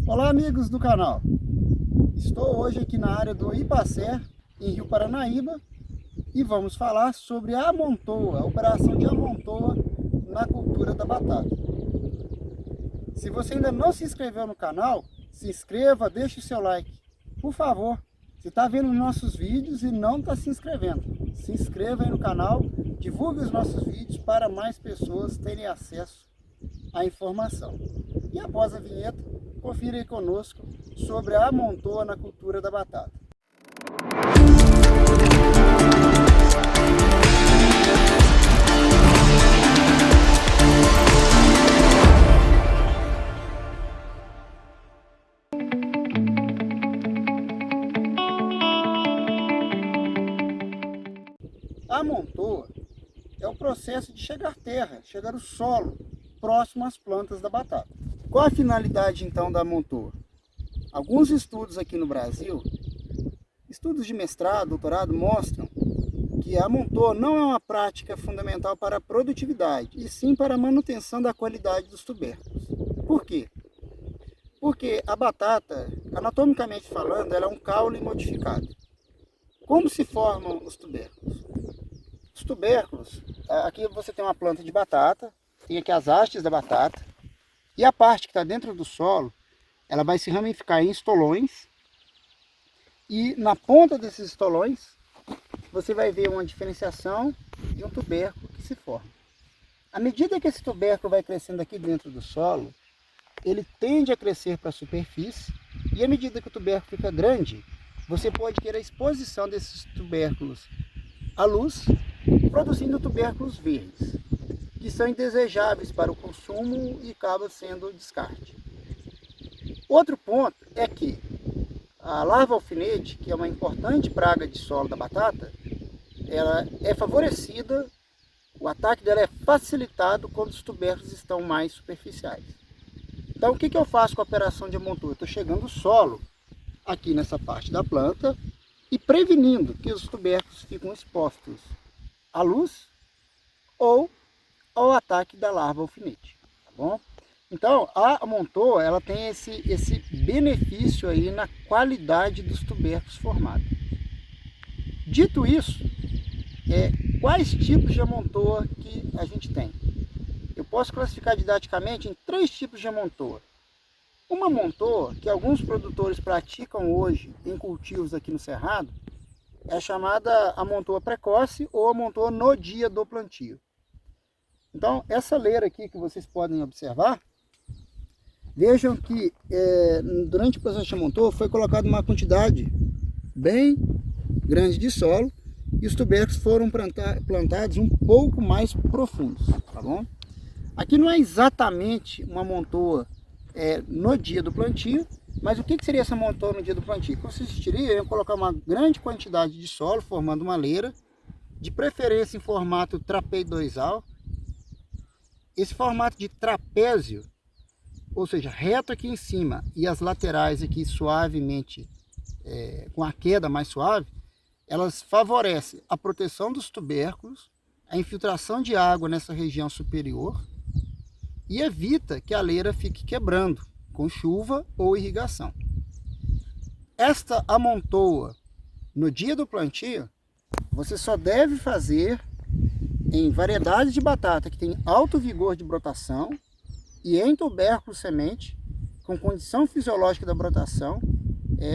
Olá amigos do canal, estou hoje aqui na área do Ipacé, em Rio Paranaíba, e vamos falar sobre a amontoa, a operação de amontoa na cultura da batata. Se você ainda não se inscreveu no canal, se inscreva, deixe o seu like, por favor. Se está vendo nossos vídeos e não está se inscrevendo, se inscreva aí no canal, divulgue os nossos vídeos para mais pessoas terem acesso à informação. E após a vinheta, confira aí conosco sobre a amontoa na cultura da batata. A amontoa é o processo de chegar terra, chegar o solo próximo às plantas da batata. Qual a finalidade então da amontoa? Alguns estudos aqui no Brasil, estudos de mestrado, doutorado, mostram que a amontoa não é uma prática fundamental para a produtividade, e sim para a manutenção da qualidade dos tubérculos. Por quê? Porque a batata, anatomicamente falando, ela é um caule modificado. Como se formam os tubérculos? Os tubérculos, aqui você tem uma planta de batata, tem aqui as hastes da batata, e a parte que está dentro do solo, ela vai se ramificar em estolões, e na ponta desses estolões, você vai ver uma diferenciação de um tubérculo que se forma. À medida que esse tubérculo vai crescendo aqui dentro do solo, ele tende a crescer para a superfície, e à medida que o tubérculo fica grande, você pode ter a exposição desses tubérculos à luz, produzindo tubérculos verdes, que são indesejáveis para o consumo e acaba sendo descarte. Outro ponto é que a larva alfinete, que é uma importante praga de solo da batata, ela é favorecida, o ataque dela é facilitado quando os tubérculos estão mais superficiais. Então o que eu faço com a operação de amontoa? Eu estou chegando o solo aqui nessa parte da planta e prevenindo que os tubérculos ficam expostos à luz ou ao ataque da larva alfinete, tá bom? Então, a amontoa, ela tem esse benefício aí na qualidade dos tubérculos formados. Dito isso, quais tipos de amontoa que a gente tem? Eu posso classificar didaticamente em 3 tipos de amontoa. Uma amontoa que alguns produtores praticam hoje em cultivos aqui no Cerrado é chamada amontoa precoce ou amontoa no dia do plantio. Então, essa leira aqui que vocês podem observar, vejam que durante o processo de amontoa foi colocada uma quantidade bem grande de solo e os tubérculos foram plantados um pouco mais profundos, tá bom? Aqui não é exatamente uma amontoa no dia do plantio, mas o que seria essa amontoa no dia do plantio? Consistiria em colocar uma grande quantidade de solo, formando uma leira, de preferência em formato trapezoidal. Esse formato de trapézio, ou seja, reto aqui em cima e as laterais aqui suavemente, com a queda mais suave, elas favorecem a proteção dos tubérculos, a infiltração de água nessa região superior e evita que a leira fique quebrando com chuva ou irrigação. Esta amontoa no dia do plantio, você só deve fazer em variedades de batata que tem alto vigor de brotação e em tubérculo semente com condição fisiológica da brotação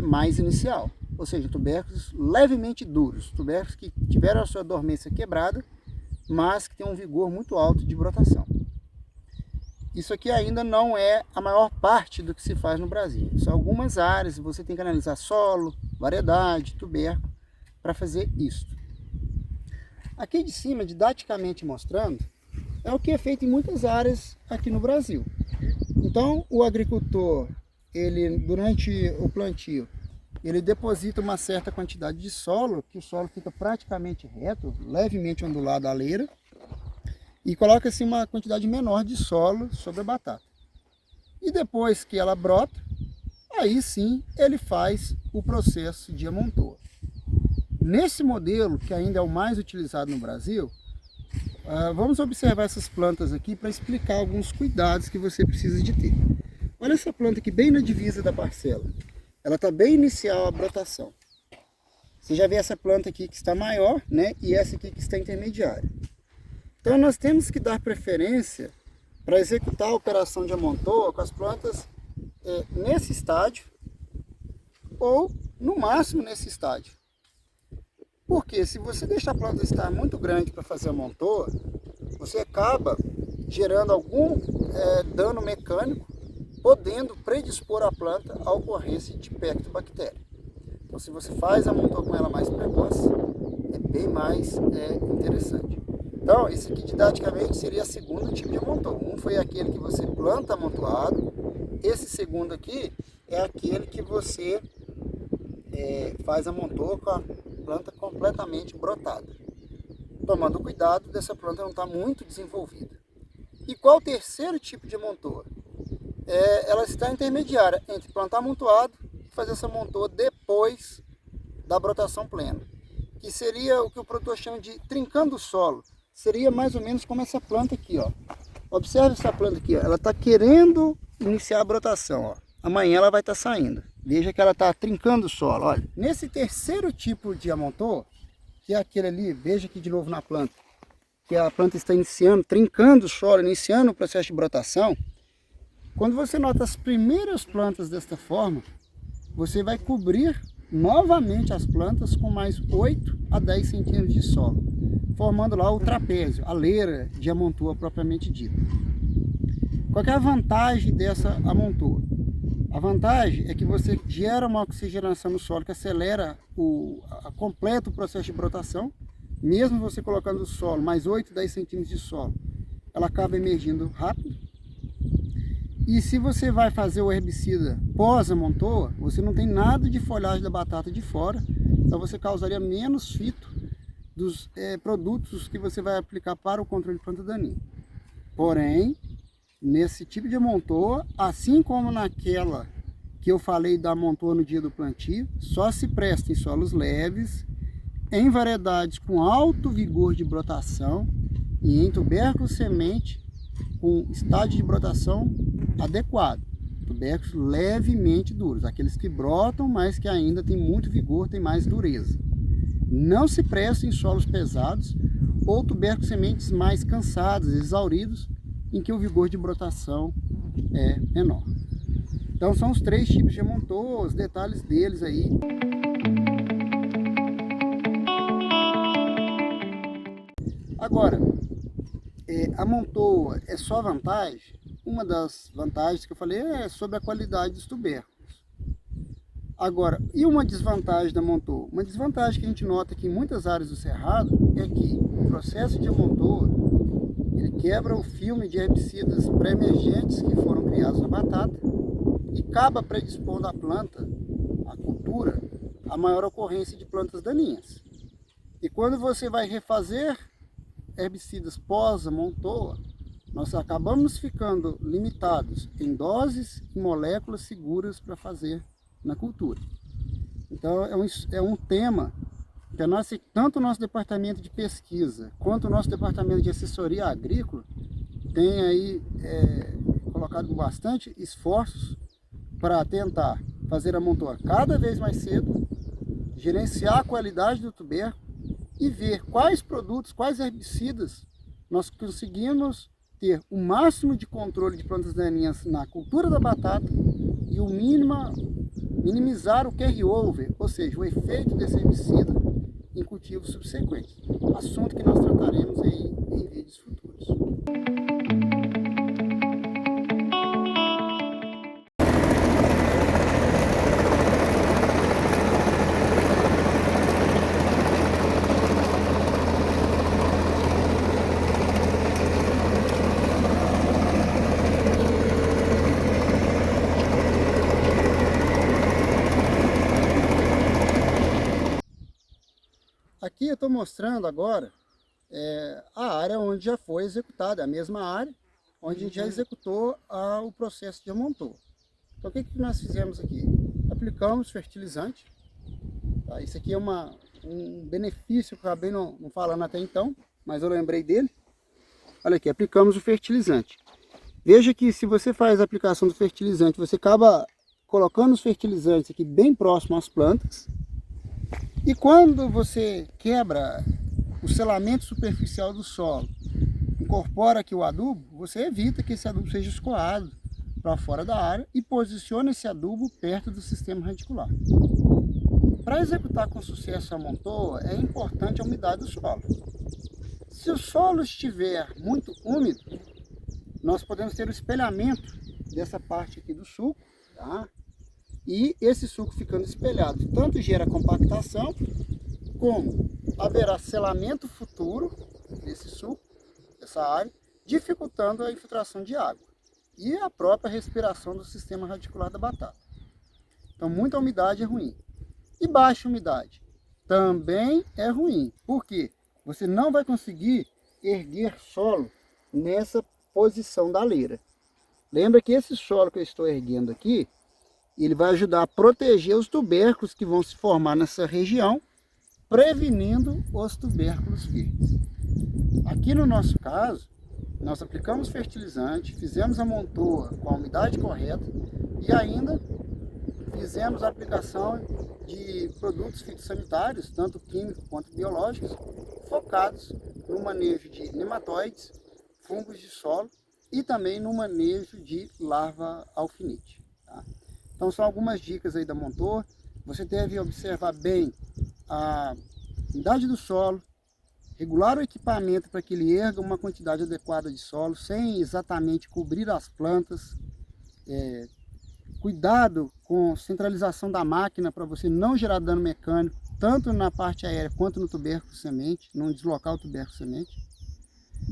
mais inicial, ou seja, tubérculos levemente duros, tubérculos que tiveram a sua dormência quebrada, mas que tem um vigor muito alto de brotação. Isso aqui ainda não é a maior parte do que se faz no Brasil. São algumas áreas, você tem que analisar solo, variedade, tubérculo, para fazer isso. Aqui de cima, didaticamente mostrando, é o que é feito em muitas áreas aqui no Brasil. Então, o agricultor, ele durante o plantio, ele deposita uma certa quantidade de solo, que o solo fica praticamente reto, levemente ondulado a leira, e coloca-se uma quantidade menor de solo sobre a batata. E depois que ela brota, aí sim ele faz o processo de amontoa. Nesse modelo, que ainda é o mais utilizado no Brasil, vamos observar essas plantas aqui para explicar alguns cuidados que você precisa de ter. Olha essa planta aqui bem na divisa da parcela. Ela está bem inicial a brotação. Você já vê essa planta aqui que está maior, né? E essa aqui que está intermediária. Então nós temos que dar preferência para executar a operação de amontoa com as plantas nesse estágio ou no máximo nesse estágio. Porque se você deixar a planta estar muito grande para fazer amontoa, você acaba gerando algum dano mecânico, podendo predispor a planta à ocorrência de pectobactéria. Então, se você faz a amontoa com ela mais precoce, é bem mais interessante. Então, esse aqui didaticamente seria o segundo tipo de amontoa. Um foi aquele que você planta amontoado. Esse segundo aqui é aquele que você faz a amontoa com a planta completamente brotada. Tomando cuidado dessa planta não estar muito desenvolvida. E qual o terceiro tipo de amontoa? Ela está intermediária entre plantar amontoado e fazer essa amontoa depois da brotação plena. Que seria o que o produtor chama de trincando o solo. Seria mais ou menos como essa planta aqui, ó. Observe essa planta aqui, ó. Ela está querendo iniciar a brotação, ó. Amanhã ela vai estar saindo. Veja que ela está trincando o solo, olha. Nesse terceiro tipo de amontoa, que é aquele ali, veja aqui de novo na planta, que a planta está iniciando, trincando o solo, iniciando o processo de brotação. Quando você nota as primeiras plantas desta forma, você vai cobrir novamente as plantas com mais 8 a 10 centímetros de solo, formando lá o trapézio, a leira de amontoa propriamente dita. Qual é a vantagem dessa amontoa? A vantagem é que você gera uma oxigenação no solo que acelera completo o processo de brotação. Mesmo você colocando o solo, mais 8, 10 centímetros de solo, ela acaba emergindo rápido. E se você vai fazer o herbicida pós-amontoa, você não tem nada de folhagem da batata de fora, então você causaria menos fito dos produtos que você vai aplicar para o controle de planta daninha. Porém, nesse tipo de amontoa, assim como naquela que eu falei da amontoa no dia do plantio, só se presta em solos leves, em variedades com alto vigor de brotação e em tubérculos semente com estágio de brotação adequado. Tubérculos levemente duros, aqueles que brotam, mas que ainda tem muito vigor, tem mais dureza. Não se presta em solos pesados ou tubérculos sementes mais cansados, exauridos, em que o vigor de brotação é menor. Então são os três tipos de amontoa, os detalhes deles aí. Agora, a amontoa é só vantagem? Uma das vantagens que eu falei é sobre a qualidade dos tubérculos. Agora, e uma desvantagem da amontoa? Uma desvantagem que a gente nota aqui em muitas áreas do cerrado é que o processo de amontoa ele quebra o filme de herbicidas pré-emergentes que foram criados na batata e acaba predispondo a planta, a cultura, a maior ocorrência de plantas daninhas. E quando você vai refazer herbicidas pós-amontoa, nós acabamos ficando limitados em doses e moléculas seguras para fazer na cultura. Então é um tema que tanto o nosso departamento de pesquisa quanto o nosso departamento de assessoria agrícola tem aí colocado bastante esforços para tentar fazer a amontoa cada vez mais cedo, gerenciar a qualidade do tubérculo e ver quais produtos, quais herbicidas nós conseguimos ter o máximo de controle de plantas daninhas na cultura da batata e minimizar o carry-over, ou seja, o efeito desse herbicida em cultivos subsequentes. Assunto que nós trataremos aí em vídeos futuros. Aqui eu estou mostrando agora a área onde já foi executada, a mesma área onde a gente já executou o processo de amontoa. Então o que nós fizemos aqui? Aplicamos fertilizante. Tá? Isso aqui é um benefício que eu acabei não falando até então, mas eu lembrei dele. Olha aqui, aplicamos o fertilizante. Veja que se você faz a aplicação do fertilizante, você acaba colocando os fertilizantes aqui bem próximo às plantas. E quando você quebra o selamento superficial do solo, incorpora aqui o adubo, você evita que esse adubo seja escoado para fora da área e posiciona esse adubo perto do sistema radicular. Para executar com sucesso a montoa, é importante a umidade do solo. Se o solo estiver muito úmido, nós podemos ter o espelhamento dessa parte aqui do suco, tá? E esse suco ficando espelhado, tanto gera compactação, como haverá selamento futuro desse suco, dessa área, dificultando a infiltração de água e a própria respiração do sistema radicular da batata. Então, muita umidade é ruim. E baixa umidade também é ruim. Por quê? Você não vai conseguir erguer solo nessa posição da leira. Lembra que esse solo que eu estou erguendo aqui, ele vai ajudar a proteger os tubérculos que vão se formar nessa região, prevenindo os tubérculos firmes. Aqui no nosso caso, nós aplicamos fertilizante, fizemos a montoa com a umidade correta e ainda fizemos a aplicação de produtos fitossanitários, tanto químicos quanto biológicos, focados no manejo de nematóides, fungos de solo e também no manejo de larva alfinite. Tá? Então são algumas dicas aí da montoa. Você deve observar bem a umidade do solo, regular o equipamento para que ele erga uma quantidade adequada de solo, sem exatamente cobrir as plantas. Cuidado com a centralização da máquina para você não gerar dano mecânico, tanto na parte aérea quanto no tubérculo semente, não deslocar o tubérculo semente.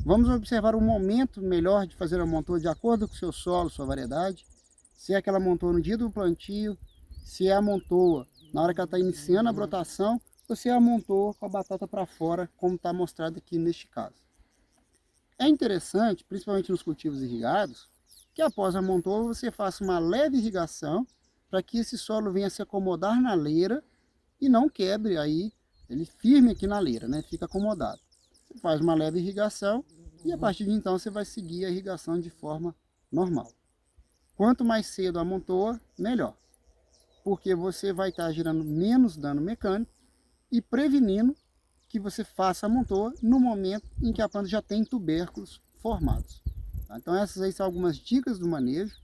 Vamos observar o momento melhor de fazer a montoa de acordo com o seu solo, sua variedade. Se é aquela montoa no dia do plantio, se é a montoa na hora que ela está iniciando a brotação, ou se é a montoa com a batata para fora, como está mostrado aqui neste caso. É interessante, principalmente nos cultivos irrigados, que após a montoa você faça uma leve irrigação para que esse solo venha se acomodar na leira e não quebre aí, ele firme aqui na leira, né? Fica acomodado. Você faz uma leve irrigação e a partir de então você vai seguir a irrigação de forma normal. Quanto mais cedo a montoa, melhor, porque você vai estar gerando menos dano mecânico e prevenindo que você faça a montoa no momento em que a planta já tem tubérculos formados. Então essas aí são algumas dicas do manejo.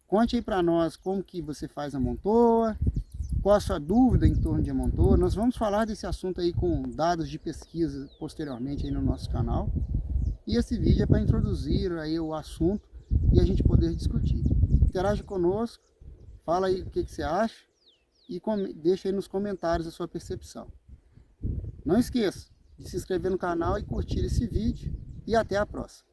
Conte aí para nós como que você faz a montoa, qual a sua dúvida em torno de montoa. Nós vamos falar desse assunto aí com dados de pesquisa posteriormente aí no nosso canal. E esse vídeo é para introduzir aí o assunto e a gente poder discutir. Interage conosco, fala aí o que você acha e deixa aí nos comentários a sua percepção. Não esqueça de se inscrever no canal e curtir esse vídeo e até a próxima.